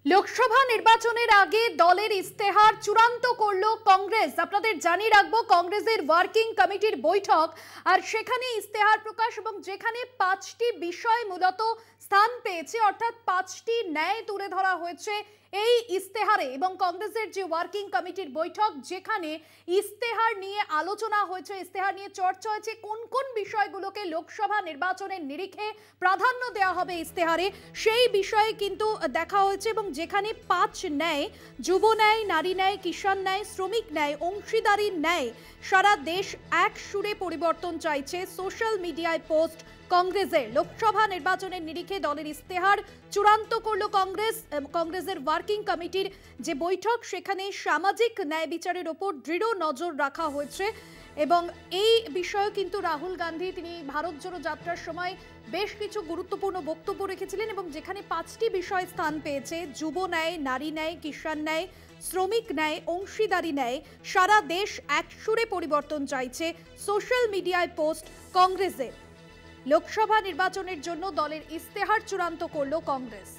লোকসভা নির্বাচনের আগে দলের ইস্তেহার চূড়ান্ত করল কংগ্রেস। আপনাদের জানিয়ে রাখবো, কংগ্রেসের ওয়ার্কিং কমিটির বৈঠক, আর সেখানে ইস্তেহার প্রকাশ এবং যেখানে 5টি বিষয় মূলত স্থান পেয়েছে, অর্থাৎ 5টি ন্যায় তুলে ধরা হয়েছে এই ইস্তেহারে। এবং কংগ্রেসের যে ওয়ার্কিং কমিটির বৈঠক, যেখানে ইস্তেহার নিয়ে আলোচনা হয়েছে, ইস্তেহার নিয়ে চর্চা হয়েছে, কোন কোন বিষয়গুলোকে লোকসভা নির্বাচনের নিরিখে প্রাধান্য দেওয়া হবে ইস্তেহারে, সেই বিষয়ে কিন্তু দেখা হয়েছে। এবং যেখানে 5 ন্যায়, যুব ন্যায়, নারী ন্যায়, কিষাণ ন্যায়, শ্রমিক ন্যায়, অংশীদারির ন্যায়, সারা দেশ এক সুরে পরিবর্তন চাইছে, সোশ্যাল মিডিয়ায় পোস্ট কংগ্রেসের। লোকসভা নির্বাচনের নিরিখে দলের ইস্তেহার চূড়ান্ত করল কংগ্রেস। কংগ্রেসের ওয়ার্কিং কমিটির যে বৈঠক, সেখানে সামাজিক ন্যায় বিচারের ওপর দৃঢ় নজর রাখা হয়েছে। এবং এই বিষয়ে কিন্তু রাহুল গান্ধী তিনি ভারত জোড়ো যাত্রার সময় বেশ কিছু গুরুত্বপূর্ণ বক্তব্য রেখেছিলেন। এবং যেখানে 5টি বিষয় স্থান পেয়েছে, যুব ন্যায়, নারী ন্যায়, কিষাণ ন্যায়, শ্রমিক ন্যায়, অংশীদারি ন্যায়, সারা দেশ এক সুরে পরিবর্তন চাইছে, সোশ্যাল মিডিয়ায় পোস্ট কংগ্রেসের। লোকসভা নির্বাচনের জন্য দলের ইস্তেহার চূড়ান্ত করল কংগ্রেস।